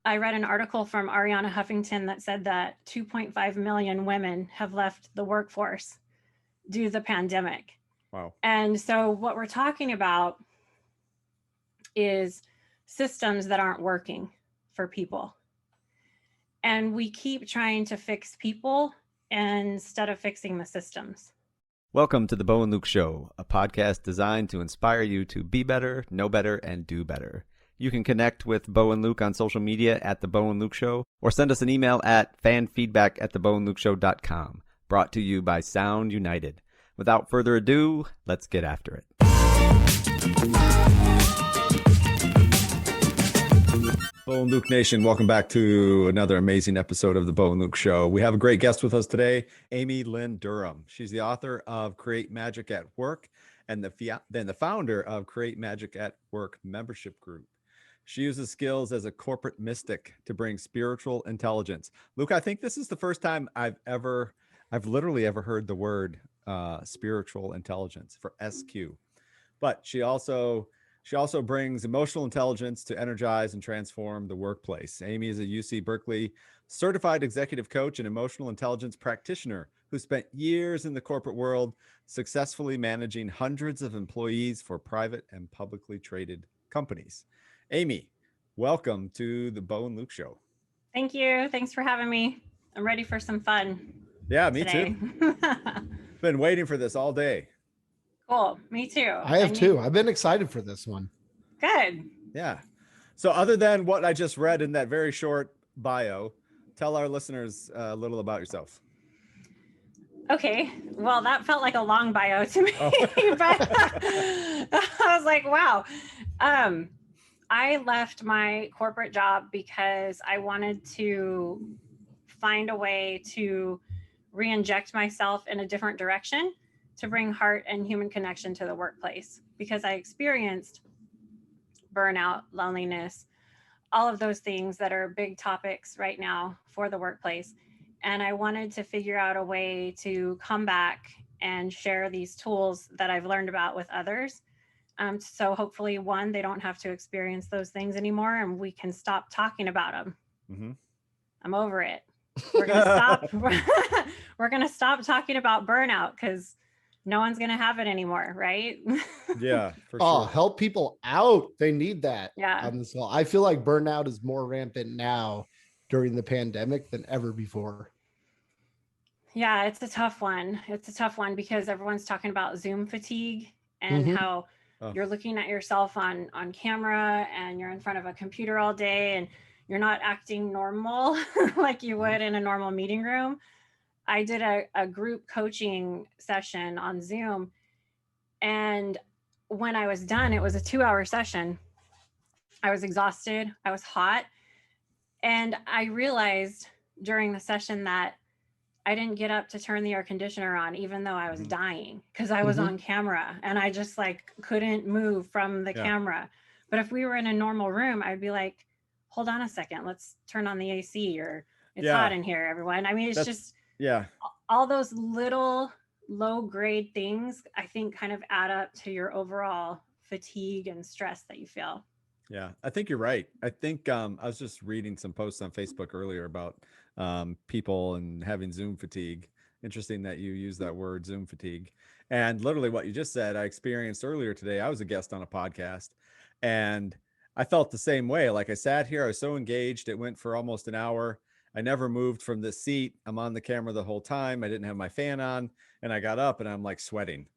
I read an article from Ariana Huffington that said that 2.5 million women have left the workforce due to the pandemic. Wow. And so, what we're talking about is systems that aren't working for people. And we keep trying to fix people instead of fixing the systems. Welcome to the Bo and Luke Show, a podcast designed to inspire you to be better, know better, and do better. You can connect with Bo and Luke on social media at The Bo and Luke Show, or send us an email at fanfeedback@theboandlukeshow.com. Brought to you by Sound United. Without further ado, let's get after it. Bo and Luke Nation, welcome back to another amazing episode of the Bo and Luke Show. We have a great guest with us today, Lynn Durham. She's the author of Create Magic at Work and the founder of Create Magic at Work membership group. She uses skills as a corporate mystic to bring spiritual intelligence. Luke, I think this is the first time I've literally ever heard the word spiritual intelligence for SQ. But she also brings emotional intelligence to energize and transform the workplace. Amy is a UC Berkeley certified executive coach and emotional intelligence practitioner who spent years in the corporate world successfully managing hundreds of employees for private and publicly traded companies. Amy, welcome to the Bo and Luke Show. Thank you. Thanks for having me. I'm ready for some fun. Yeah, me today. too. Been waiting for this all day. Cool. Me too. I have too. I've been excited for this one. Good. Yeah. So other than what I just read in that very short bio, tell our listeners a little about yourself. Okay. Well, that felt like a long bio to me, but I was like, wow. I left my corporate job because I wanted to find a way to re-inject myself in a different direction to bring heart and human connection to the workplace, because I experienced burnout, loneliness, all of those things that are big topics right now for the workplace. And I wanted to figure out a way to come back and share these tools that I've learned about with others. So hopefully, one, they don't have to experience those things anymore, and we can stop talking about them. Mm-hmm. I'm over it. We're gonna stop. We're gonna stop talking about burnout because no one's gonna have it anymore, right? Yeah, for sure. Help people out. They need that. Yeah. I feel like burnout is more rampant now during the pandemic than ever before. Yeah, it's a tough one. It's a tough one because everyone's talking about Zoom fatigue and how you're looking at yourself on camera and you're in front of a computer all day and you're not acting normal like you would in a normal meeting room. I did a group coaching session on Zoom, and when I was done, it was a 2-hour session. I was exhausted. I was hot. And I realized during the session that I didn't get up to turn the air conditioner on, even though I was dying, because I was on camera and I just like couldn't move from the camera. But if we were in a normal room, I'd be like, hold on a second, let's turn on the AC, or it's hot in here, everyone. I mean, it's all those little low grade things, I think, kind of add up to your overall fatigue and stress that you feel. Yeah, I think you're right. I think I was just reading some posts on Facebook earlier about people and having Zoom fatigue. Interesting that you use that word, Zoom fatigue. And literally what you just said, I experienced earlier today. I was a guest on a podcast and I felt the same way. Like I sat here, I was so engaged. It went for almost an hour. I never moved from this seat. I'm on the camera the whole time. I didn't have my fan on, and I got up and I'm like sweating.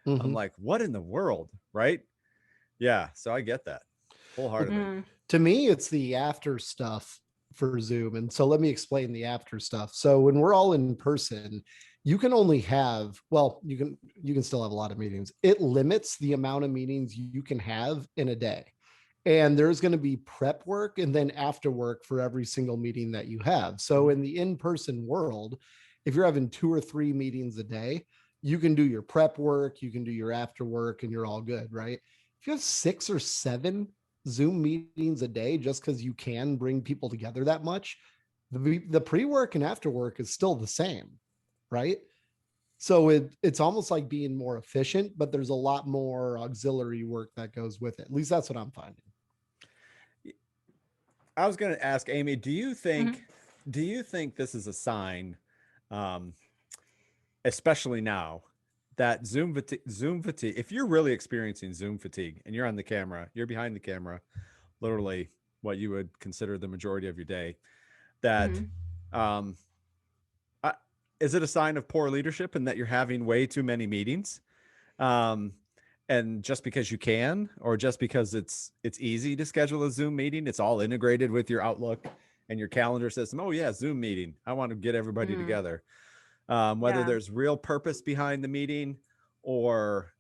I'm like, what in the world? Right? Yeah. So I get that wholeheartedly. To me, it's the after stuff for Zoom. And so let me explain the after stuff. So when we're all in person, you can only have, you can still have a lot of meetings. It limits the amount of meetings you can have in a day. And there's going to be prep work and then after work for every single meeting that you have. So in the in-person world, if you're having 2 or 3 meetings a day, you can do your prep work, you can do your after work, and you're all good, right? If you have 6 or 7 Zoom meetings a day, just because you can bring people together that much, the pre-work and after work is still the same, right? So it's almost like being more efficient, but there's a lot more auxiliary work that goes with it. At least that's what I'm finding. I was going to ask Amy, do you Mhm. think this is a sign, um, especially now, that Zoom fatigue, if you're really experiencing Zoom fatigue and you're on the camera, you're behind the camera, literally what you would consider the majority of your day, that Mhm. um, I, is it a sign of poor leadership and that you're having way too many meetings? Um, and just because you can, or just because it's easy to schedule a Zoom meeting, it's all integrated with your Outlook and your calendar system. Oh yeah, Zoom meeting. I want to get everybody Mhm. together. Whether Yeah. there's real purpose behind the meeting, or,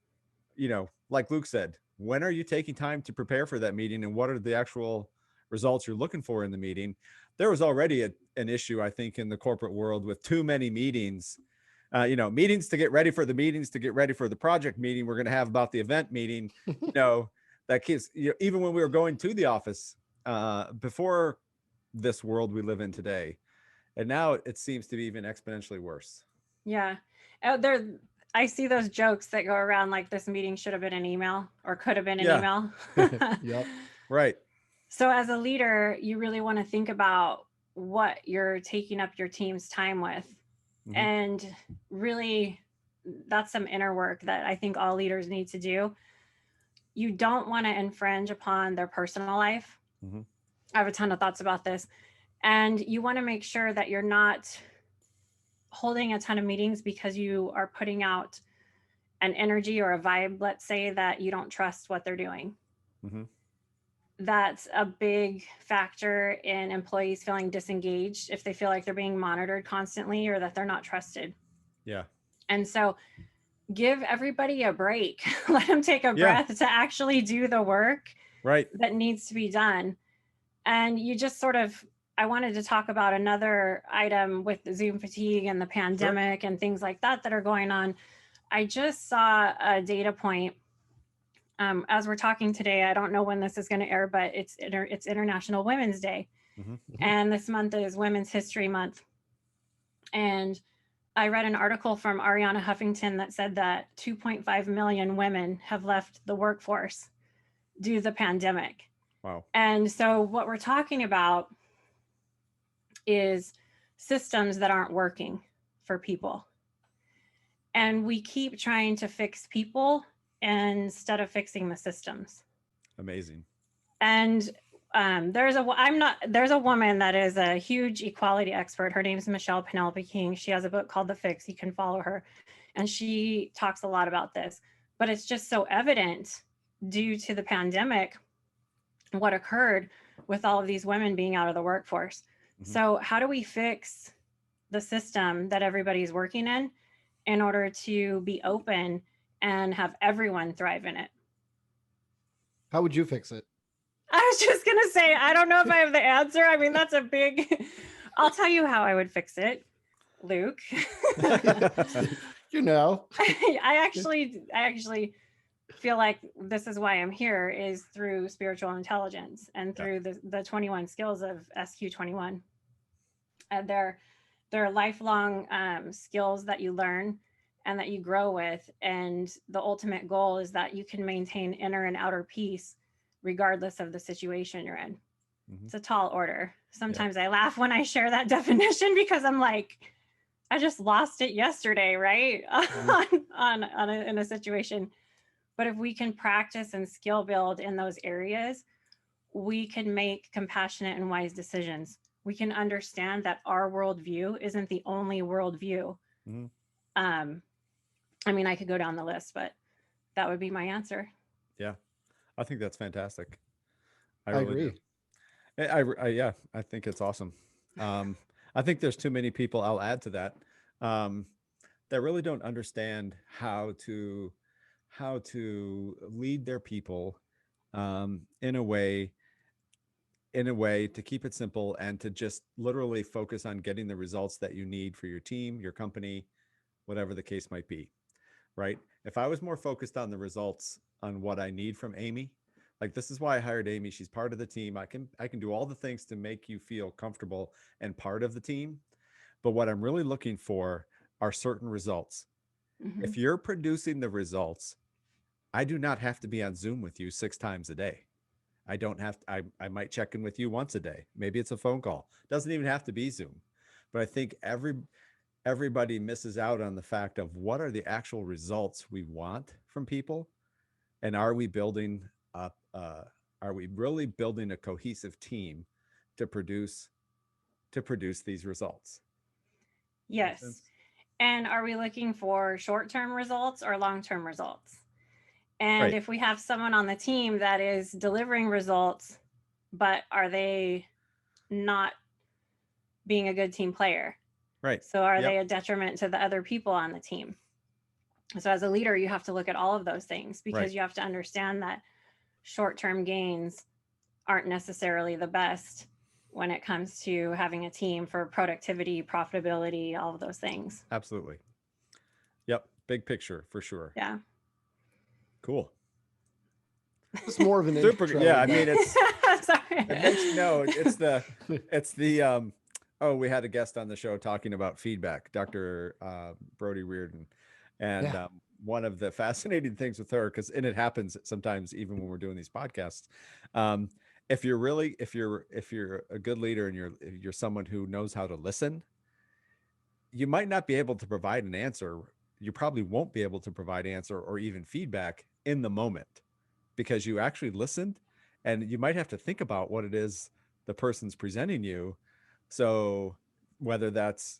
like Luke said, when are you taking time to prepare for that meeting, and what are the actual results you're looking for in the meeting? There was already an issue, I think, in the corporate world with too many meetings. Meetings to get ready for the meetings, to get ready for the project meeting we're going to have about the event meeting. That keeps, even when we were going to the office, before this world we live in today, and now it seems to be even exponentially worse. Yeah. There, I see those jokes that go around like this meeting should have been an email or could have been an Yeah. email. Yep. Right. So as a leader, you really want to think about what you're taking up your team's time with. Mm-hmm. And really, that's some inner work that I think all leaders need to do. You don't want to infringe upon their personal life. Mm-hmm. I have a ton of thoughts about this. And you want to make sure that you're not holding a ton of meetings because you are putting out an energy or a vibe, let's say, that you don't trust what they're doing. Mm-hmm. That's a big factor in employees feeling disengaged if they feel like they're being monitored constantly or that they're not trusted. Yeah. And so give everybody a break. Let them take a Yeah. breath to actually do the work Right. that needs to be done. And you just sort of, I wanted to talk about another item with the Zoom fatigue and the Sure. pandemic and things like that that are going on. I just saw a data point. As we're talking today, I don't know when this is going to air, but it's International Women's Day. Mm-hmm. And this month is Women's History Month. And I read an article from Ariana Huffington that said that 2.5 million women have left the workforce due to the pandemic. Wow. And so what we're talking about is systems that aren't working for people. And we keep trying to fix people instead of fixing the systems. Amazing. And there's a woman that is a huge equality expert. Her name's Michelle Penelope King. She has a book called The Fix. You can follow her. And she talks a lot about this. But it's just so evident due to the pandemic what occurred with all of these women being out of the workforce. Mm-hmm. So how do we fix the system that everybody's working in order to be open and have everyone thrive in it? How would you fix it? I was just going to say, I don't know if I have the answer. I mean, that's a big, I'll tell you how I would fix it, Luke. I actually feel like this is why I'm here, is through spiritual intelligence and through the 21 skills of SQ21. And they're lifelong skills that you learn and that you grow with. And the ultimate goal is that you can maintain inner and outer peace regardless of the situation you're in. Mm-hmm. It's a tall order. Sometimes I laugh when I share that definition because I'm like, I just lost it yesterday, right? Mm-hmm. in a situation. But if we can practice and skill build in those areas, we can make compassionate and wise decisions. We can understand that our worldview isn't the only worldview. Mm-hmm. I mean, I could go down the list, but that would be my answer. Yeah, I think that's fantastic. I agree. I think it's awesome. I think there's too many people, I'll add to that, that really don't understand how to lead their people in a way to keep it simple and to just literally focus on getting the results that you need for your team, your company, whatever the case might be. Right? If I was more focused on the results, on what I need from Amy, like, this is why I hired Amy. She's part of the team. I can do all the things to make you feel comfortable and part of the team. But what I'm really looking for are certain results. Mm-hmm. If you're producing the results, I do not have to be on Zoom with you 6 times a day. I don't have to, I might check in with you once a day. Maybe it's a phone call. Doesn't even have to be Zoom. But I think everybody misses out on the fact of what are the actual results we want from people, and are we building up? Are we really building a cohesive team to produce these results? Yes. And are we looking for short-term results or long-term results? And Right. if we have someone on the team that is delivering results, but are they not being a good team player? Right. So are they a detriment to the other people on the team? So as a leader, you have to look at all of those things, because you have to understand that short-term gains aren't necessarily the best when it comes to having a team for productivity, profitability, all of those things. Absolutely. Yep. Big picture for sure. Yeah. Cool. It's more of an Super. intro. Yeah. I mean, it's, Sorry. it makes you know, it's the, oh, we had a guest on the show talking about feedback, Dr. Brody Reardon. And one of the fascinating things with her, and it happens sometimes even when we're doing these podcasts, if you're a good leader and you're someone who knows how to listen, you might not be able to provide an answer. You probably won't be able to provide answer or even feedback in the moment, because you actually listened, and you might have to think about what it is the person's presenting you. So whether that's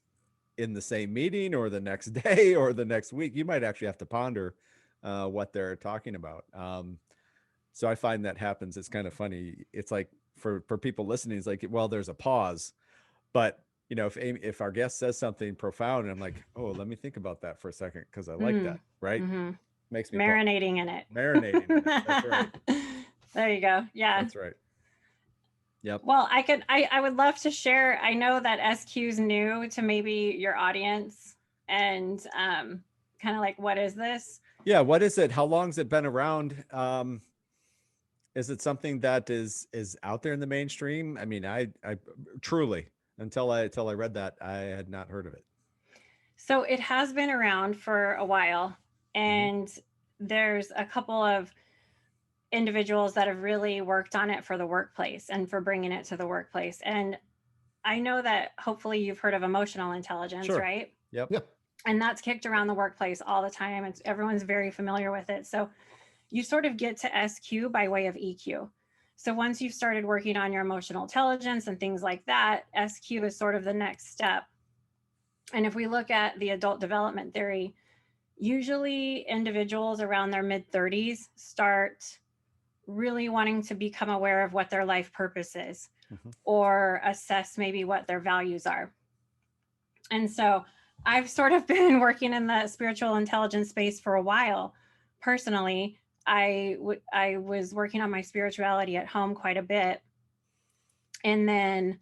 in the same meeting or the next day or the next week, you might actually have to ponder what they're talking about. So I find that happens. It's kind of funny. It's like for people listening, it's like, well, there's a pause, but you know, if our guest says something profound, and I'm like, oh, let me think about that for a second, because I like that, right? Mm-hmm. Makes me marinating in it. Marinating in it. That's right. There you go. Yeah. That's right. Yep. Well, I would love to share. I know that SQ is new to maybe your audience, and kind of like, what is this? Yeah. What is it? How long has it been around? Is it something that is out there in the mainstream? I mean, I truly, until I read that, I had not heard of it. So it has been around for a while, and there's a couple of individuals that have really worked on it for the workplace and for bringing it to the workplace. And I know that hopefully you've heard of emotional intelligence, right? Yep. And that's kicked around the workplace all the time. Everyone's very familiar with it. So you sort of get to SQ by way of EQ. So once you've started working on your emotional intelligence and things like that, SQ is sort of the next step. And if we look at the adult development theory, usually individuals around their mid-30s start really wanting to become aware of what their life purpose is, or assess maybe what their values are. And so I've sort of been working in the spiritual intelligence space for a while. Personally, I was working on my spirituality at home quite a bit. And then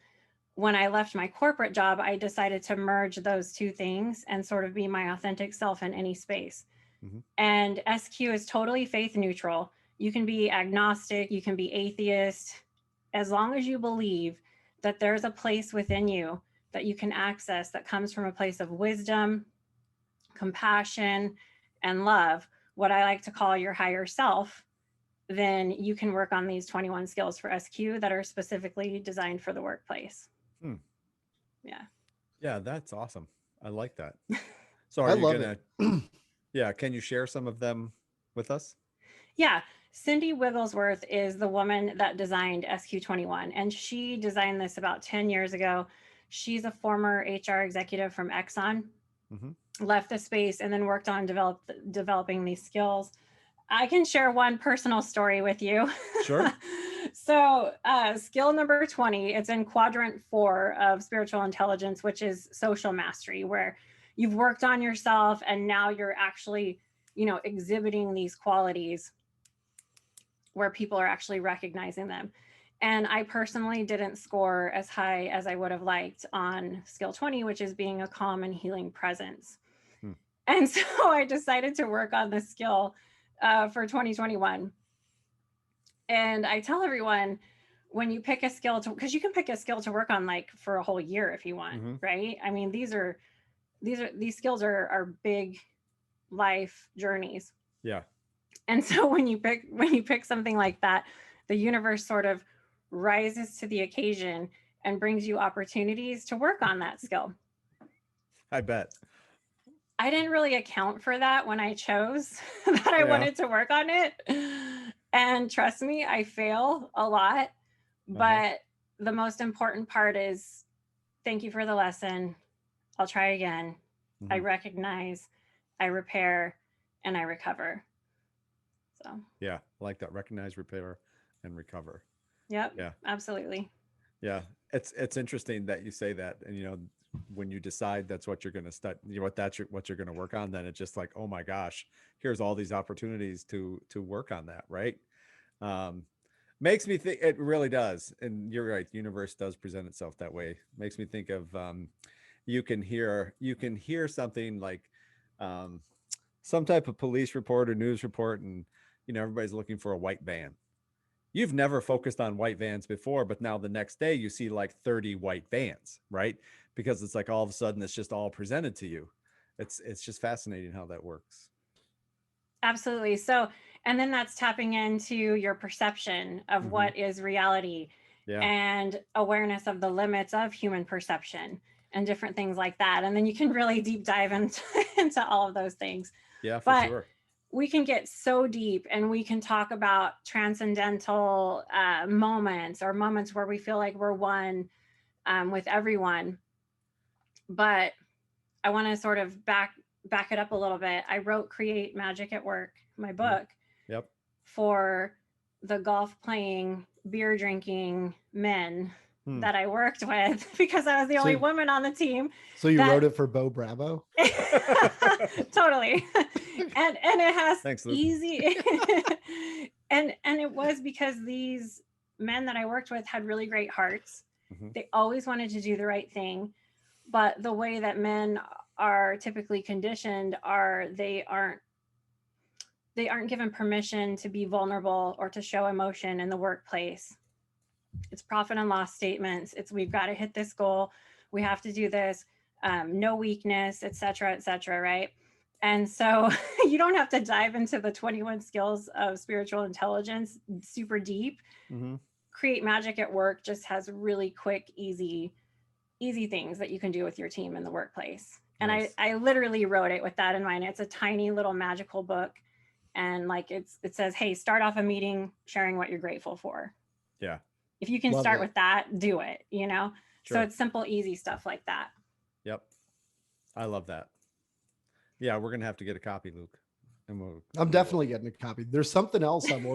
when I left my corporate job, I decided to merge those two things and sort of be my authentic self in any space. And SQ is totally faith neutral. You can be agnostic, you can be atheist, as long as you believe that there's a place within you that you can access that comes from a place of wisdom, compassion, and love, what I like to call your higher self. Then you can work on these 21 skills for SQ that are specifically designed for the workplace. Yeah. Yeah, that's awesome. I like that. So I love it. Yeah, can you share some of them with us? Yeah. Cindy Wigglesworth is the woman that designed SQ21, and she designed this about 10 years ago. She's a former HR executive from Exxon, left the space, and then worked on developing these skills. I can share one personal story with you. Sure. So skill number 20, it's in quadrant 4 of spiritual intelligence, which is social mastery, where you've worked on yourself and now you're actually, exhibiting these qualities where people are actually recognizing them. And I personally didn't score as high as I would have liked on skill 20, which is being a calm and healing presence. And so I decided to work on this skill for 2021. And I tell everyone, when you pick a skill because you can pick a skill to work on like for a whole year if you want, right? I mean, these skills are big life journeys. Yeah. And so when you pick something like that, the universe sort of rises to the occasion and brings you opportunities to work on that skill. I bet. I didn't really account for that when I chose that I wanted to work on it. And trust me, I fail a lot. But the most important part is, thank you for the lesson. I'll try again. I recognize, I repair, and I recover. So yeah, I like that. Recognize, repair, and recover. Yep. Yeah. Absolutely. Yeah. It's interesting that you say that. And, you know, when you decide that's what you're going to study, you know, what you're going to work on, then it's just like, oh my gosh, here's all these opportunities to work on that. Right. Makes me think, it really does. And you're right. The universe does present itself that way. Makes me think of, you can hear something like, some type of police report or news report, and, you know, everybody's looking for a white van. You've never focused on white vans before, but now the next day you see like 30 white vans, right? Because it's like all of a sudden it's just all presented to you. It's just fascinating how that works. Absolutely. So, and then that's tapping into your perception of what is reality and awareness of the limits of human perception and different things like that. And then you can really deep dive into all of those things. Yeah, for sure. We can get so deep, and we can talk about transcendental moments, or moments where we feel like we're one with everyone. But I want to sort of back it up a little bit. I wrote Create Magic at Work, my book, for the golf playing, beer drinking men that I worked with, because I was the only woman on the team. So you wrote it for Bo Bravo? Totally. And it has Thanks, Luke. easy and it was because these men that I worked with had really great hearts. They always wanted to do the right thing, but the way that men are typically conditioned they aren't given permission to be vulnerable or to show emotion in the workplace. It's profit and loss statements. It's, we've got to hit this goal. We have to do this. No weakness, et cetera, right? And so you don't have to dive into the 21 skills of spiritual intelligence super deep. Create Magic at Work just has really quick, easy things that you can do with your team in the workplace. And I literally wrote it with that in mind. It's a tiny little magical book. And like it says, hey, start off a meeting sharing what you're grateful for. Yeah. If you can start with that, do it, you know? Sure. So it's simple, easy stuff like that. Yep. I love that. Yeah, we're gonna have to get a copy, Luke. And I'm definitely getting a copy. There's something else I'm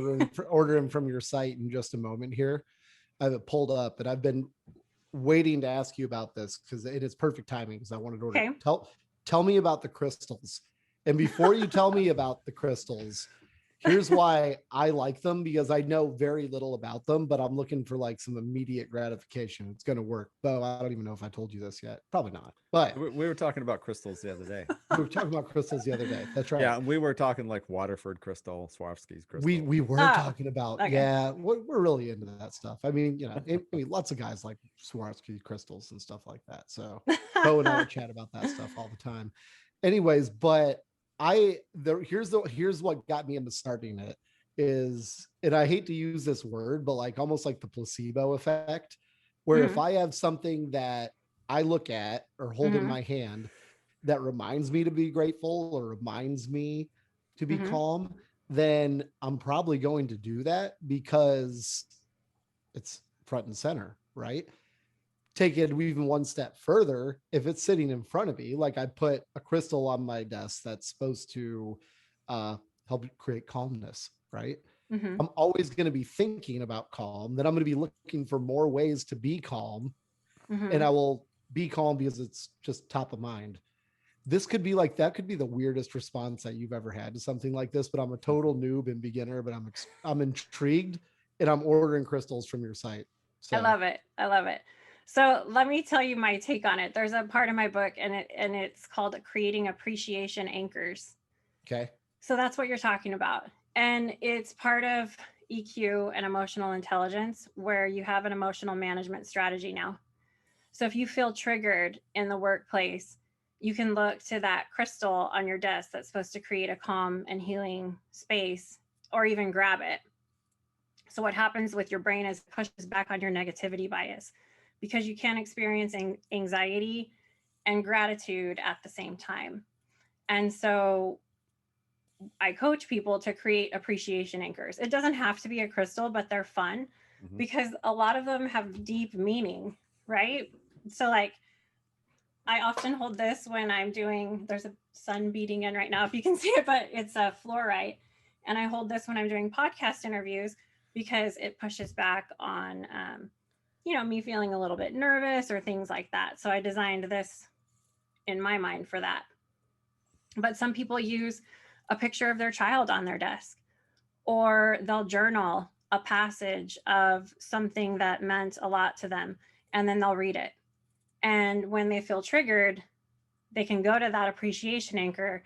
ordering from your site in just a moment here. I have it pulled up, and I've been waiting to ask you about this because it is perfect timing, because I wanted to order. Okay. Tell me about the crystals. And before you tell me about the crystals, here's why I like them, because I know very little about them, but I'm looking for like some immediate gratification. It's going to work. Bo, I don't even know if I told you this yet. Probably not. But we were talking about crystals the other day. We were talking about crystals the other day. That's right. Yeah, we were talking like Waterford crystal, Swarovski's crystal. We were talking about, we're really into that stuff. I mean, you know, lots of guys like Swarovski crystals and stuff like that. So Bo and I would chat about that stuff all the time. Anyways, but here's what got me into starting it is, and I hate to use this word, but like almost like the placebo effect, where if I have something that I look at or hold in my hand that reminds me to be grateful or reminds me to be calm, then I'm probably going to do that because it's front and center, right? Take it even one step further. If it's sitting in front of me, like I put a crystal on my desk that's supposed to help create calmness, right? I'm always going to be thinking about calm. Then I'm going to be looking for more ways to be calm, and I will be calm because it's just top of mind. This could be like, that could be the weirdest response that you've ever had to something like this, but I'm a total noob and beginner, but I'm intrigued, and I'm ordering crystals from your site. So. I love it. So let me tell you my take on it. There's a part of my book, and it's called Creating Appreciation Anchors. Okay. So that's what you're talking about. And it's part of EQ and emotional intelligence, where you have an emotional management strategy now. So if you feel triggered in the workplace, you can look to that crystal on your desk that's supposed to create a calm and healing space, or even grab it. So what happens with your brain is it pushes back on your negativity bias because you can't experience anxiety and gratitude at the same time. And so I coach people to create appreciation anchors. It doesn't have to be a crystal, but they're fun because a lot of them have deep meaning, right? So like I often hold this when I'm doing, there's a sun beating in right now, if you can see it, but it's a fluorite. And I hold this when I'm doing podcast interviews because it pushes back on, me feeling a little bit nervous or things like that. So I designed this in my mind for that. But some people use a picture of their child on their desk, or they'll journal a passage of something that meant a lot to them, and then they'll read it. And when they feel triggered, they can go to that appreciation anchor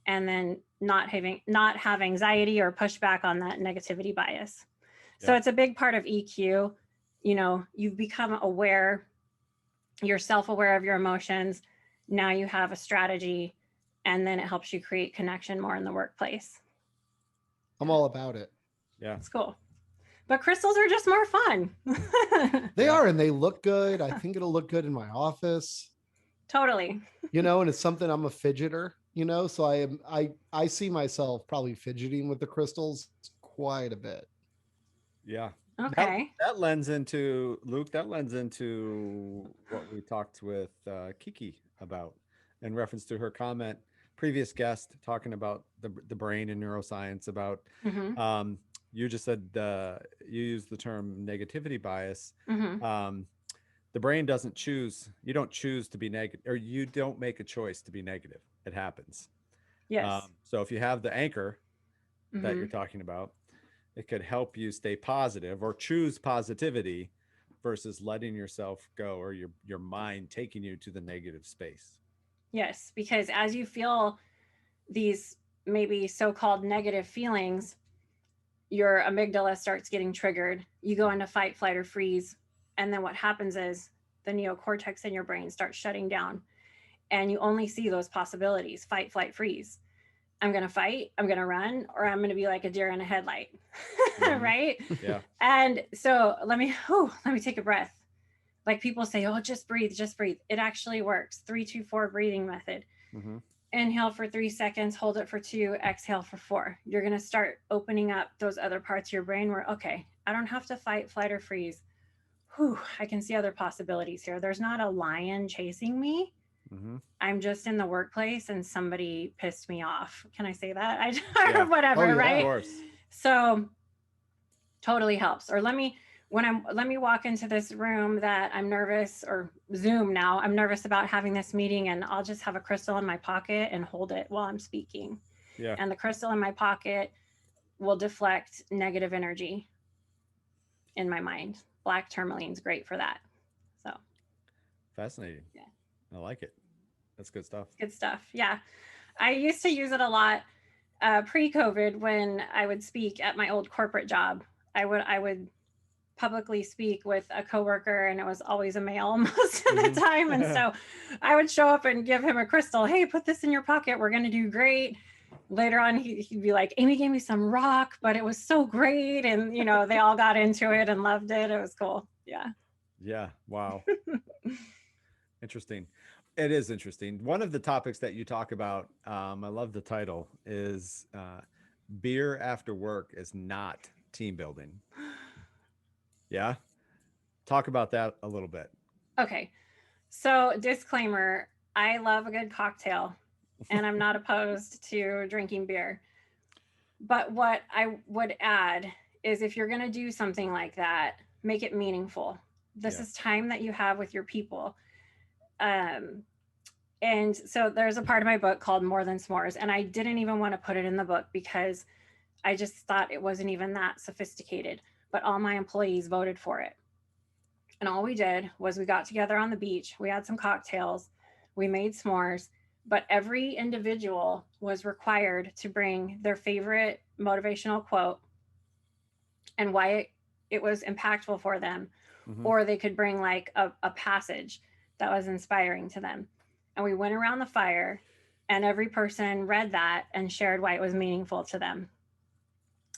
and then not have anxiety or push back on that negativity bias. Yeah. So it's a big part of EQ. You've become aware, you're self-aware of your emotions. Now you have a strategy, and then it helps you create connection more in the workplace. I'm all about it. Yeah. It's cool. But crystals are just more fun. They are, and they look good. I think it'll look good in my office. Totally. And it's something, I'm a fidgeter, so I see myself probably fidgeting with the crystals quite a bit. Yeah. Okay. That lends into, Luke, what we talked with Kiki about in reference to her comment, previous guest talking about the brain and neuroscience about, you just said you used the term negativity bias. The brain doesn't choose. You don't choose to be negative, or you don't make a choice to be negative. It happens. Yes. So if you have the anchor that you're talking about, it could help you stay positive or choose positivity versus letting yourself go, or your mind taking you to the negative space. Yes, because as you feel these maybe so-called negative feelings, your amygdala starts getting triggered. You go into fight, flight, or freeze. And then what happens is the neocortex in your brain starts shutting down, and you only see those possibilities: fight, flight, freeze. I'm going to fight, I'm going to run, or I'm going to be like a deer in a headlight. Right? Yeah. And so let me take a breath. Like people say, oh, just breathe. It actually works. 3-2-4 breathing method. Inhale for 3 seconds, hold it for 2, exhale for 4. You're going to start opening up those other parts of your brain where, okay, I don't have to fight, flight, or freeze. I can see other possibilities here. There's not a lion chasing me. I'm just in the workplace and somebody pissed me off. Can I say that? Or whatever, right? Of course. So totally helps. Or let me walk into this room that I'm nervous, or Zoom now, I'm nervous about having this meeting, and I'll just have a crystal in my pocket and hold it while I'm speaking. Yeah. And the crystal in my pocket will deflect negative energy in my mind. Black tourmaline's great for that. So fascinating. Yeah. I like it. That's good stuff. Good stuff. Yeah. I used to use it a lot pre-COVID when I would speak at my old corporate job. I would publicly speak with a coworker, and it was always a male most of the time. And so I would show up and give him a crystal. Hey, put this in your pocket. We're going to do great. Later on, he'd be like, Amy gave me some rock, but it was so great. And, they all got into it and loved it. It was cool. Yeah. Yeah. Wow. Interesting. It is interesting. One of the topics that you talk about, I love the title, is beer after work is not team building. Yeah. Talk about that a little bit. Okay. So disclaimer, I love a good cocktail and I'm not opposed to drinking beer. But what I would add is, if you're going to do something like that, make it meaningful. This is time that you have with your people. And so there's a part of my book called More Than S'mores, and I didn't even want to put it in the book because I just thought it wasn't even that sophisticated, but all my employees voted for it. And all we did was we got together on the beach, we had some cocktails, we made s'mores, but every individual was required to bring their favorite motivational quote and why it was impactful for them. Or they could bring like a passage that was inspiring to them. And we went around the fire, and every person read that and shared why it was meaningful to them.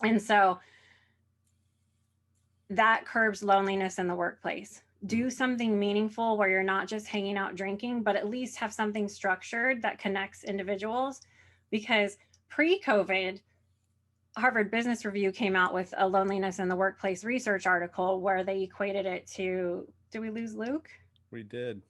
And so that curbs loneliness in the workplace. Do something meaningful where you're not just hanging out drinking, but at least have something structured that connects individuals. Because pre-COVID, Harvard Business Review came out with a loneliness in the workplace research article where they equated it to, did we lose Luke? We did.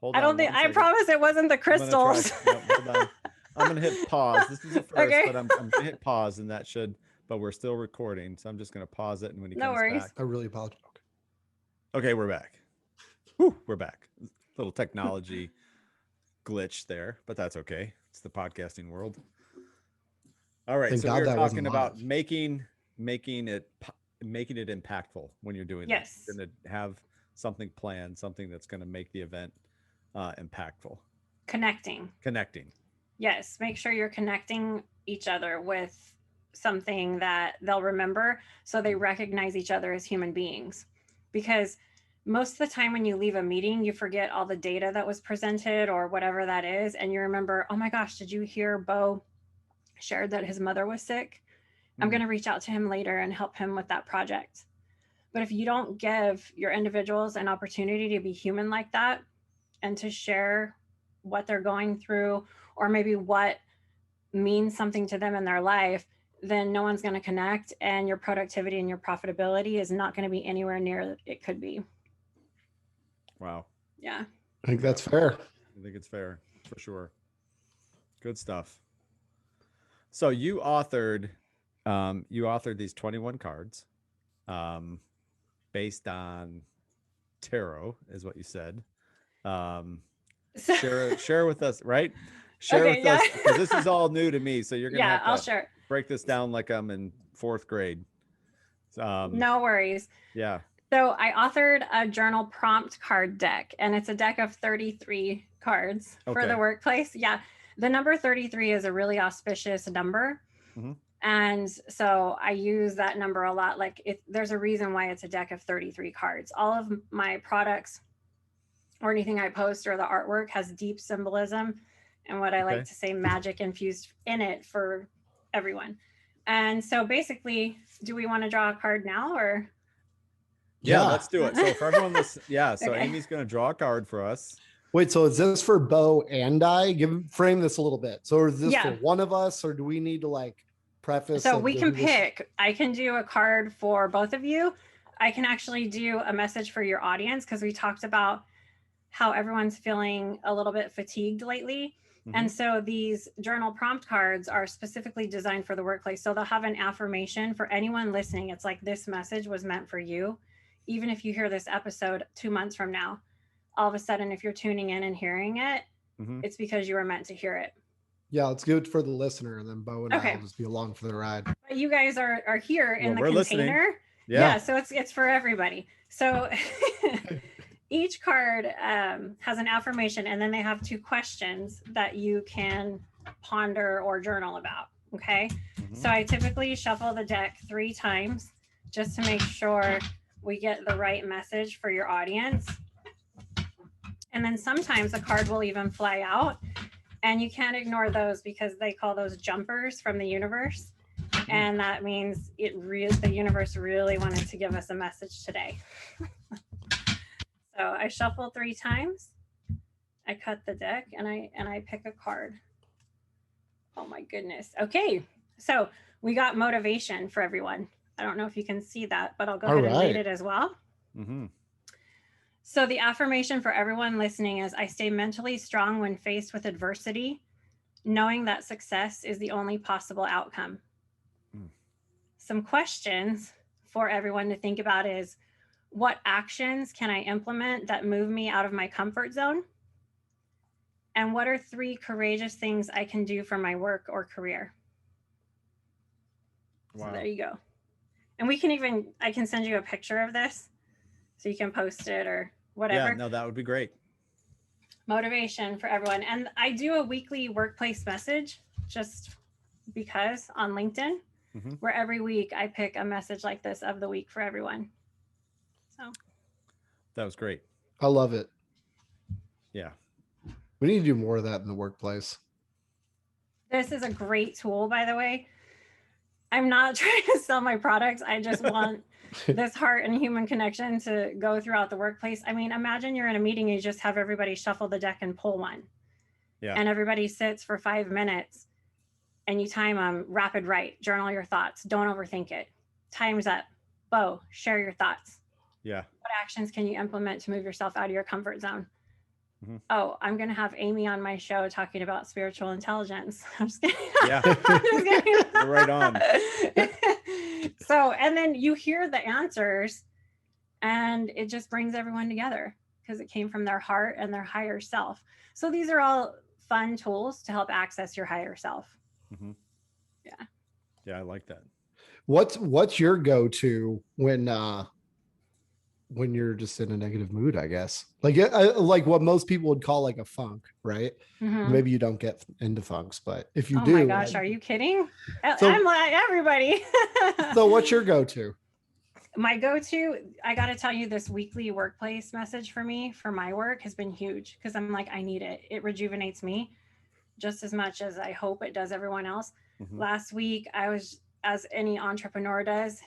I don't think, I promise it wasn't the crystals. Hold on. I'm going to hit pause. This is the first, Okay. but I'm going to hit pause, and that should, but we're still recording. So I'm just going to pause it. And when he comes back. I really apologize. Okay, we're back. Whew, we're back. Little technology glitch there, but that's okay. It's the podcasting world. All right, Thank so God we're that talking wasn't about live. making it impactful when you're doing Yes. that. You're going to have something planned, something that's going to make the event impactful. Connecting. Yes, make sure you're connecting each other with something that they'll remember, so they recognize each other as human beings. Because most of the time when you leave a meeting, you forget all the data that was presented or whatever that is, and you remember, oh my gosh, did you hear Bo shared that his mother was sick? I'm going to reach out to him later and help him with that project. But if you don't give your individuals an opportunity to be human like that and to share what they're going through, or maybe what means something to them in their life, then no one's going to connect, and your productivity and your profitability is not going to be anywhere near it could be. Wow. Yeah. I think that's fair. I think it's fair for sure. Good stuff. So you authored these 21 cards based on tarot, is what you said. Share with us, right? Share with us, because this is all new to me. So you're gonna have to I'll share. Break this down like I'm in 4th grade. No worries. Yeah. So I authored a journal prompt card deck, and it's a deck of 33 cards for the workplace. Yeah. The number 33 is a really auspicious number. Mm-hmm. And so I use that number a lot. Like, there's a reason why it's a deck of 33 cards. All of my products or anything I post or the artwork has deep symbolism and what I like to say, magic infused in it for everyone. And so basically, do we want to draw a card now, or? Yeah, let's do it. So for everyone listening, so Amy's going to draw a card for us. Wait, so is this for Bo and I? Frame this a little bit. So is this for one of us, or do we need to like preface? So we can pick. I can do a card for both of you. I can actually do a message for your audience, because we talked about how everyone's feeling a little bit fatigued lately. Mm-hmm. And so these journal prompt cards are specifically designed for the workplace. So they'll have an affirmation for anyone listening. It's like, this message was meant for you. Even if you hear this episode 2 months from now, all of a sudden, if you're tuning in and hearing it, it's because you were meant to hear it. Yeah, let's do it for the listener, and then Bo and I will just be along for the ride. But you guys are here in the container. Listening. Yeah, so it's for everybody. So each card has an affirmation, and then they have 2 questions that you can ponder or journal about. Okay. Mm-hmm. So I typically shuffle the deck 3 times just to make sure we get the right message for your audience. And then sometimes a card will even fly out, and you can't ignore those, because they call those jumpers from the universe. And that means the universe really wanted to give us a message today. So I shuffle 3 times, I cut the deck, and I pick a card. Oh my goodness. Okay. So we got motivation for everyone. I don't know if you can see that, but I'll go ahead and read it as well. Mm-hmm. So the affirmation for everyone listening is, I stay mentally strong when faced with adversity, knowing that success is the only possible outcome. Some questions for everyone to think about is, what actions can I implement that move me out of my comfort zone? And what are 3 courageous things I can do for my work or career? Wow. So there you go. And I can send you a picture of this so you can post it or whatever. Yeah, no, that would be great. Motivation for everyone. And I do a weekly workplace message just because on LinkedIn, where every week I pick a message like this of the week for everyone. So that was great. I love it. Yeah. We need to do more of that in the workplace. This is a great tool, by the way. I'm not trying to sell my products. I just want this heart and human connection to go throughout the workplace. I mean, imagine you're in a meeting, you just have everybody shuffle the deck and pull one. Yeah. And everybody sits for 5 minutes and you time them, rapid write, journal your thoughts. Don't overthink it. Time's up. Bo, share your thoughts. Yeah. What actions can you implement to move yourself out of your comfort zone? Mm-hmm. Oh, I'm going to have Amy on my show talking about spiritual intelligence. I'm just kidding. Yeah. I'm just kidding. Right on. So, and then you hear the answers and it just brings everyone together because it came from their heart and their higher self. So these are all fun tools to help access your higher self. Mm-hmm. Yeah. Yeah, I like that. What's your go-to when you're just in a negative mood, I guess? Like what most people would call like a funk, right? Mm-hmm. Maybe you don't get into funks, but if you oh do. Oh my gosh, are you kidding? So, I'm like everybody. So what's your go-to? My go-to, I got to tell you, this weekly workplace message for me, for my work, has been huge because I'm like, I need it. It rejuvenates me just as much as I hope it does everyone else. Mm-hmm. Last week, I was, as any entrepreneur does,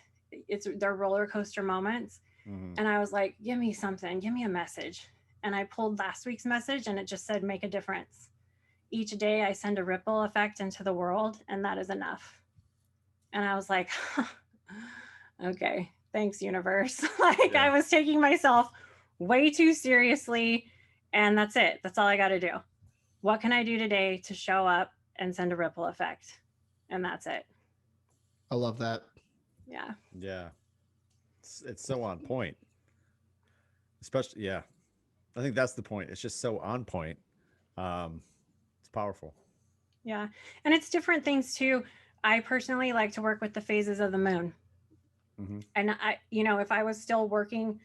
it's their roller coaster moments. Mm-hmm. And I was like, give me something, give me a message. And I pulled last week's message and it just said, make a difference. Each day I send a ripple effect into the world, and that is enough. And I was like, okay, thanks, universe. I was taking myself way too seriously, and that's it. That's all I got to do. What can I do today to show up and send a ripple effect? And that's it. I love that. Yeah. Yeah. It's so on point. Especially, yeah. I think that's the point. It's just so on point. It's powerful. Yeah. And it's different things too. I personally like to work with the phases of the moon. Mm-hmm. And I, if I was still working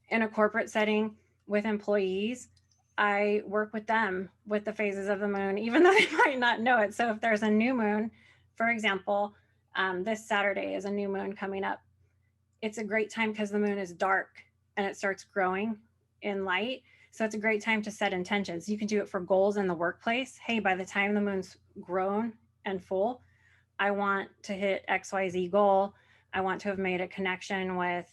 in a corporate setting with employees, I work with them with the phases of the moon, even though they might not know it. So if there's a new moon, for example, this Saturday is a new moon coming up. It's a great time because the moon is dark and it starts growing in light. So it's a great time to set intentions. You can do it for goals in the workplace. Hey, by the time the moon's grown and full, I want to hit XYZ goal. I want to have made a connection with,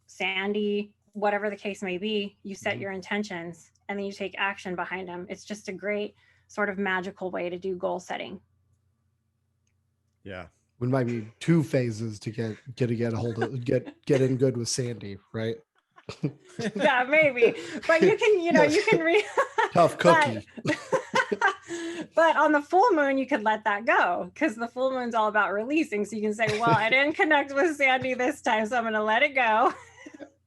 Sandy, whatever the case may be. You set mm-hmm. your intentions and then you take action behind them. It's just a great sort of magical way to do goal setting. Yeah. It might be 2 phases to get a hold of, get in good with Sandy, right? Yeah, maybe. But you can, you can read tough cookie. But on the full moon, you could let that go because the full moon's all about releasing. So you can say, well, I didn't connect with Sandy this time, so I'm going to let it go.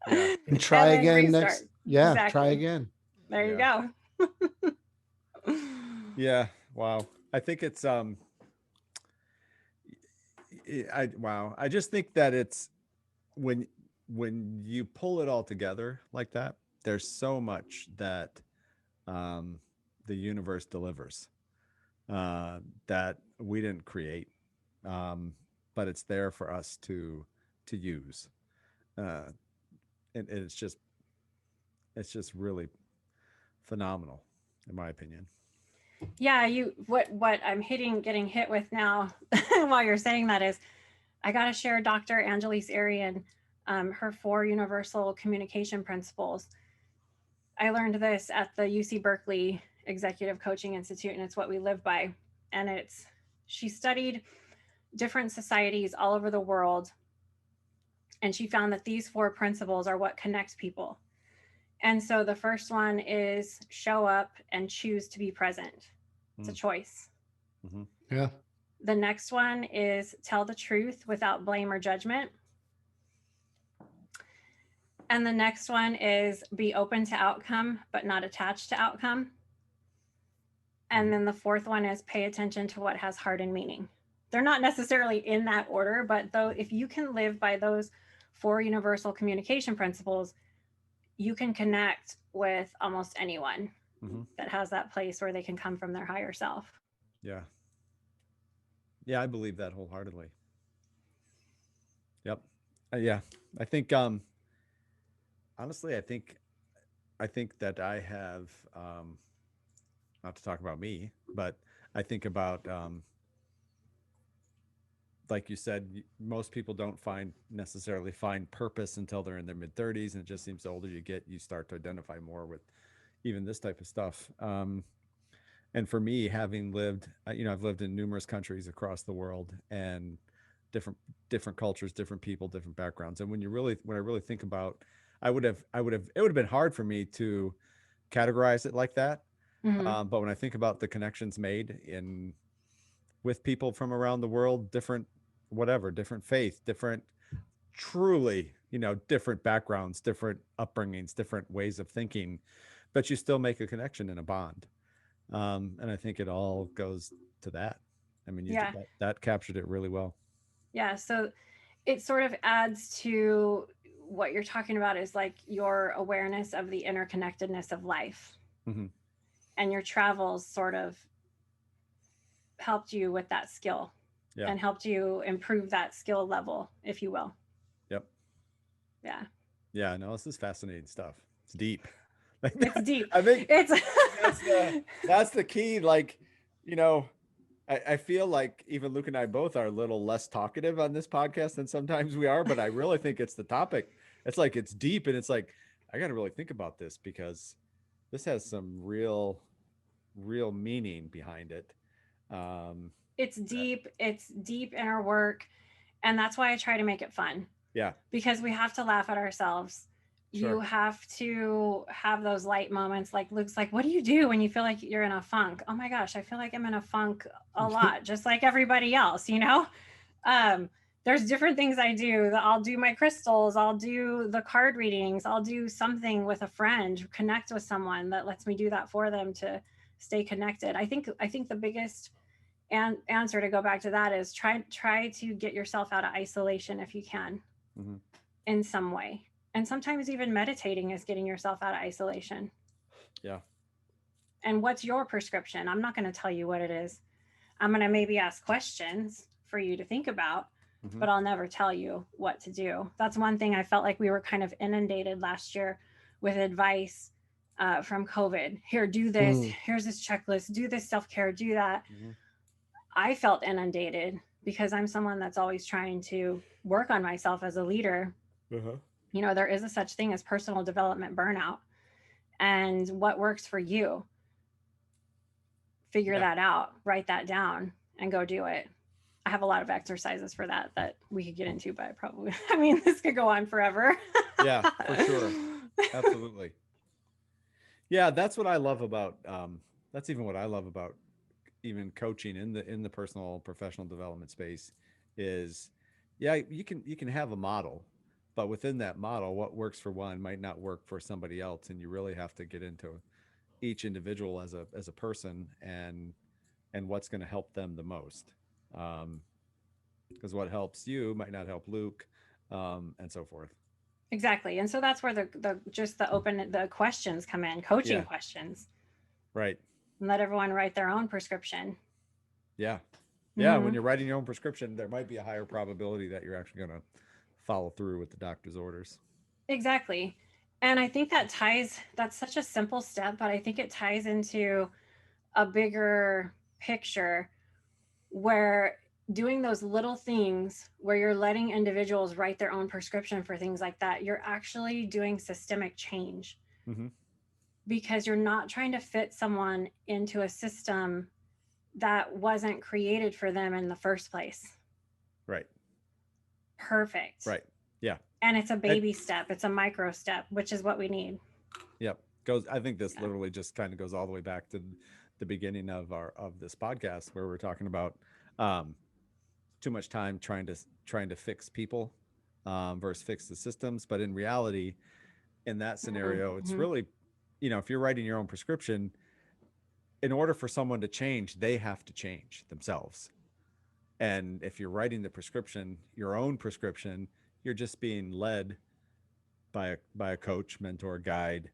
Yeah. And try and again restart. next. Yeah, exactly. Try again. There you go. Yeah. Wow. I think it's I just think that it's when you pull it all together like that, there's so much that the universe delivers that we didn't create, but it's there for us to use, and it's just really phenomenal in my opinion. Yeah, what I'm getting hit with now while you're saying that is, I got to share Dr. Angelise Arian, her 4 universal communication principles. I learned this at the UC Berkeley Executive Coaching Institute, and it's what we live by. And she studied different societies all over the world, and she found that these 4 principles are what connects people. And so the first one is show up and choose to be present. It's a choice. Mm-hmm. Yeah. The next one is tell the truth without blame or judgment. And the next one is be open to outcome, but not attached to outcome. And then the 4th one is pay attention to what has heart and meaning. They're not necessarily in that order, but though if you can live by those 4 universal communication principles, you can connect with almost anyone mm-hmm. that has that place where they can come from their higher self. Yeah. Yeah, I believe that wholeheartedly. Yep. Yeah. I think, honestly, I think that I have, not to talk about me, but I think about, like you said, most people don't necessarily find purpose until they're in their mid-30s, and it just seems the older you get, you start to identify more with even this type of stuff. And for me, having lived, I've lived in numerous countries across the world, and different cultures, different people, different backgrounds. And when I really think about, it would have been hard for me to categorize it like that. But when I think about the connections made with people from around the world, different faith, different, truly, different backgrounds, different upbringings, different ways of thinking, but you still make a connection and a bond. And I think it all goes to that. I mean, that captured it really well. Yeah. So it sort of adds to what you're talking about, is like your awareness of the interconnectedness of life. And your travels sort of helped you with that skill, and helped you improve that skill level, if you will. Yep. Yeah. Yeah. No, this is fascinating stuff. It's deep. It's deep. I think that's the key. Like, I feel like even Luke and I both are a little less talkative on this podcast than sometimes we are, but I really think it's the topic. It's like, it's deep, and it's like, I got to really think about this, because this has some real meaning behind it. It's deep inner work. And that's why I try to make it fun. Yeah. Because we have to laugh at ourselves. Sure. You have to have those light moments. Like Luke's like, what do you do when you feel like you're in a funk? Oh my gosh, I feel like I'm in a funk a lot, just like everybody else, There's different things I do. I'll do my crystals. I'll do the card readings. I'll do something with a friend, connect with someone that lets me do that for them to stay connected. I think the biggest answer, to go back to that, is try to get yourself out of isolation if you can, in some way. And sometimes even meditating is getting yourself out of isolation. Yeah. And what's your prescription? I'm not going to tell you what it is. I'm going to maybe ask questions for you to think about, but I'll never tell you what to do. That's one thing I felt like we were kind of inundated last year with advice from COVID. Here, do this. Here's this checklist. Do this self-care. Do that. I felt inundated because I'm someone that's always trying to work on myself as a leader. There is a such thing as personal development burnout, and what works for you, figure that out, write that down, and go do it. I have a lot of exercises for that we could get into, but this could go on forever. Yeah, for sure. Absolutely. Yeah. That's what I love about, that's even what I love about even coaching in the personal professional development space is, you can have a model, but within that model, what works for one might not work for somebody else. And you really have to get into each individual as a person and what's going to help them the most. Because what helps you might not help Luke, and so forth. Exactly. And so that's where the questions come in, coaching questions. Right. And let everyone write their own prescription. Yeah. Yeah. When you're writing your own prescription, there might be a higher probability that you're actually going to follow through with the doctor's orders. Exactly. And I think that's such a simple step, but I think it ties into a bigger picture where doing those little things where you're letting individuals write their own prescription for things like that, you're actually doing systemic change. Because you're not trying to fit someone into a system that wasn't created for them in the first place. Right. Perfect. Right. Yeah. And it's a baby step. It's a micro step, which is what we need. Yep. I think this literally just kind of goes all the way back to the beginning of this podcast, where we're talking about too much time trying to fix people versus fix the systems. But in reality, in that scenario, it's really, if you're writing your own prescription, in order for someone to change, they have to change themselves. And if you're writing the prescription, your own prescription, you're just being led by a coach, mentor, guide.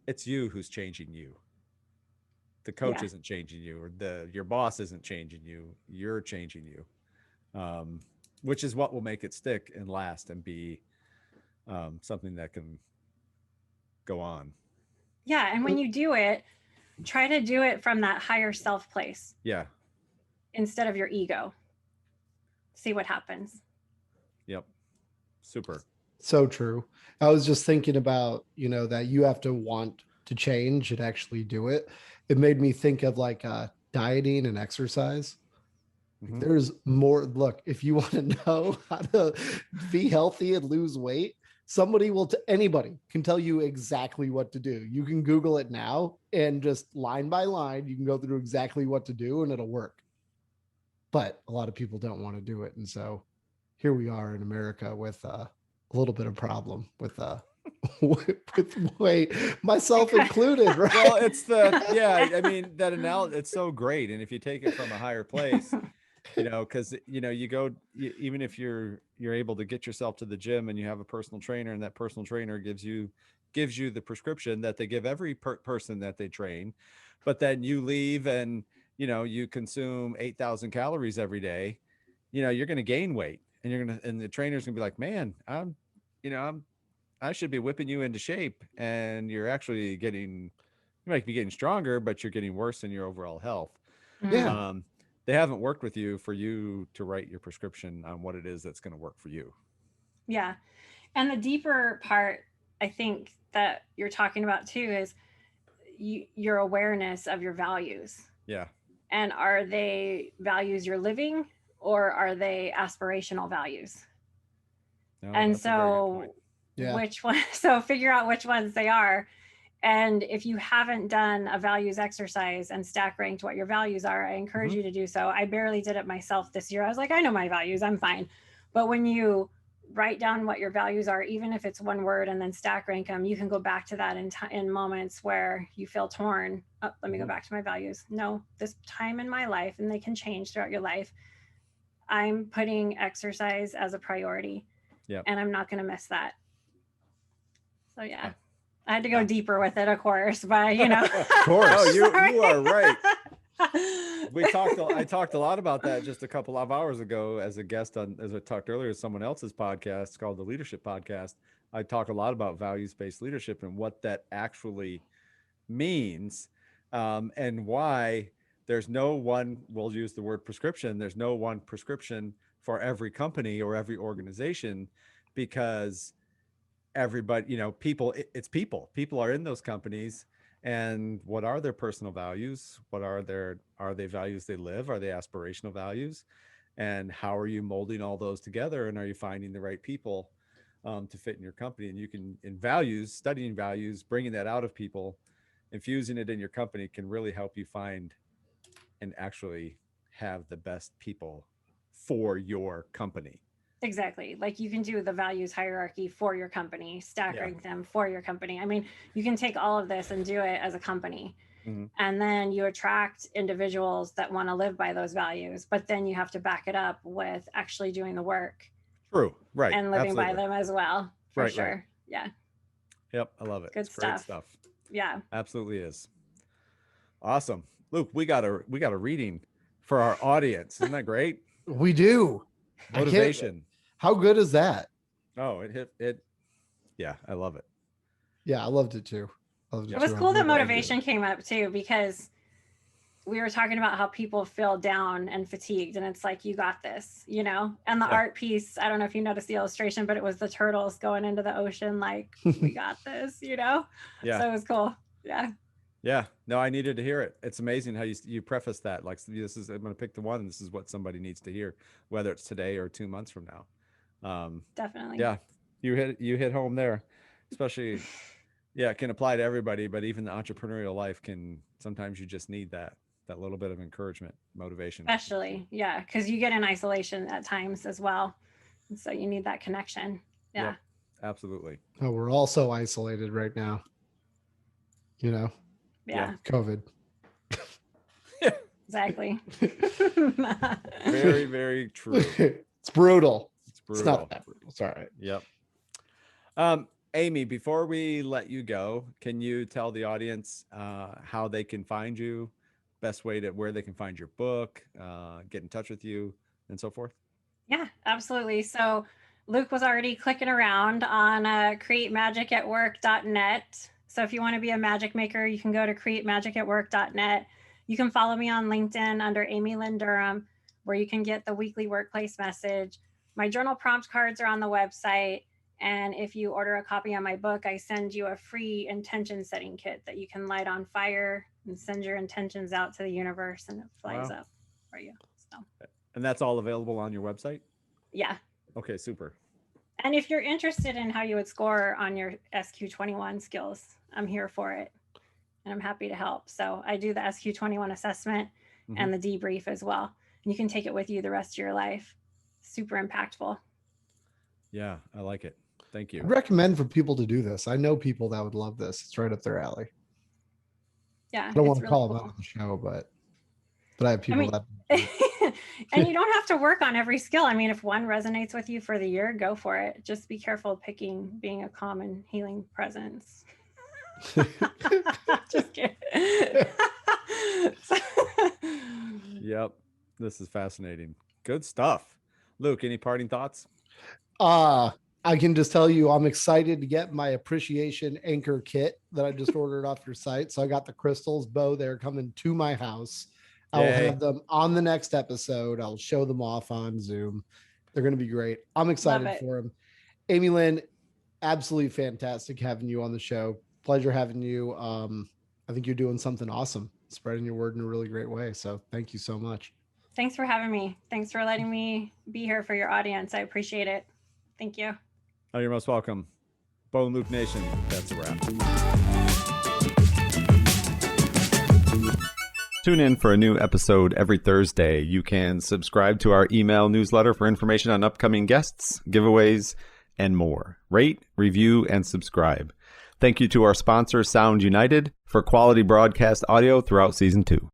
It's you who's changing you. The coach isn't changing you, or your boss isn't changing you. You're changing you, which is what will make it stick and last and be something that can go on. Yeah. And when you do it, try to do it from that higher self place. Yeah. Instead of your ego. see what happens. Yep. Super. So true. I was just thinking about, that you have to want to change and actually do it. It made me think of like dieting and exercise. Mhm. There's more. Look, if you want to know how to be healthy and lose weight, anybody can tell you exactly what to do. You can Google it now and just line by line, you can go through exactly what to do and it'll work. But a lot of people don't want to do it. And so here we are in America with a little bit of problem with with weight, myself included, right? Well, I mean, that analogy, it's so great. And if you take it from a higher place, because you go, even if you're able to get yourself to the gym and you have a personal trainer, and that personal trainer gives you the prescription that they give every person that they train, but then you leave and you consume 8,000 calories every day, you're going to gain weight, and the trainer's gonna be like, man, I should be whipping you into shape, and you're actually you might be getting stronger, but you're getting worse in your overall health. Yeah. They haven't worked with you for you to write your prescription on what it is that's going to work for you. Yeah. And the deeper part, I think, that you're talking about too is your awareness of your values. Yeah. And are they values you're living, or are they aspirational values? No, And that's a very good point. Yeah. which one? So figure out which ones they are. And if you haven't done a values exercise and stack ranked what your values are, I encourage you to do so. I barely did it myself this year. I was like, I know my values, I'm fine. But when you write down what your values are, even if it's one word, and then stack rank them, you can go back to that in moments where you feel torn. Oh, let me go back to my values. No, this time in my life, and they can change throughout your life, I'm putting exercise as a priority. Yeah. And I'm not going to miss that. So yeah. I had to go deeper with it, of course, but Of course. Oh, you are right. I talked a lot about that just a couple of hours ago as a guest as I talked earlier, someone else's podcast called the Leadership Podcast. I talk a lot about values-based leadership and what that actually means, and why there's no one, we'll use the word prescription. There's no one prescription for every company or every organization, because everybody, it's people are in those companies, and what are their personal values? Are they values they live? Are they aspirational values? And how are you molding all those together? And are you finding the right people to fit in your company? And you can, in values, studying values, bringing that out of people, infusing it in your company can really help you find and actually have the best people for your company. Exactly. Like you can do the values hierarchy for your company, stack rank them for your company. I mean, you can take all of this and do it as a company. And then you attract individuals that want to live by those values, but then you have to back it up with actually doing the work. True. Right. And living by them as well. For sure. Right. Yeah. Yep. I love it. Good stuff. Great stuff. Yeah. Absolutely is. Awesome. Luke, we got a reading for our audience. Isn't that great? We do. Motivation. How good is that? Oh, it hit it. Yeah, I love it. Yeah, I loved it too. It was cool that motivation came up too, because we were talking about how people feel down and fatigued, and it's like, you got this, and the art piece, I don't know if you noticed the illustration, but it was the turtles going into the ocean like, we got this, Yeah. So it was cool. Yeah. Yeah. No, I needed to hear it. It's amazing how you preface that. Like, I'm going to pick the one, and this is what somebody needs to hear, whether it's today or 2 months from now. Definitely. Yeah. You hit home there, especially, it can apply to everybody, but even the entrepreneurial life sometimes you just need that little bit of encouragement, motivation. Especially. Yeah. Cause you get in isolation at times as well. And so you need that connection. Yeah. Yep, absolutely. Oh, we're all so isolated right now. Yeah. COVID. Exactly. Very, very true. It's brutal. It's brutal. It's not that brutal. It's all right. Yep. Amy, before we let you go, can you tell the audience how they can find you, best way where they can find your book, get in touch with you, and so forth? Yeah, absolutely. So Luke was already clicking around on createmagicatwork.net. So if you want to be a magic maker, you can go to createmagicatwork.net. You can follow me on LinkedIn under Amy Lynn Durham. where you can get the weekly workplace message. My journal prompt cards are on the website. And if you order a copy of my book, I send you a free intention setting kit that you can light on fire and send your intentions out to the universe, and it flies up for you. So. And that's all available on your website? Yeah. Okay, super. And if you're interested in how you would score on your SQ21 skills, I'm here for it. And I'm happy to help. So I do the SQ21 assessment and the debrief as well. And you can take it with you the rest of your life. Super impactful. Yeah, I like it. Thank you. I'd recommend for people to do this. I know people that would love this. It's right up their alley. Yeah. I don't want to call them out on the show, but I have people that. And you don't have to work on every skill. I mean, if one resonates with you for the year, go for it. Just be careful picking being a calm and healing presence. Just kidding. Yep. This is fascinating. Good stuff. Luke, any parting thoughts? I can just tell you I'm excited to get my appreciation anchor kit that I just ordered off your site. So I got the crystals, Bo, they're coming to my house. I will have them on the next episode. I'll show them off on Zoom. They're going to be great. I'm excited for them. Amy Lynn, absolutely fantastic having you on the show. Pleasure having you. I think you're doing something awesome, spreading your word in a really great way. So thank you so much. Thanks for having me. Thanks for letting me be here for your audience. I appreciate it. Thank you. Oh, you're most welcome. Bo and Luke Nation, that's a wrap. Tune in for a new episode every Thursday. You can subscribe to our email newsletter for information on upcoming guests, giveaways, and more. Rate, review, and subscribe. Thank you to our sponsor, Sound United, for quality broadcast audio throughout Season 2.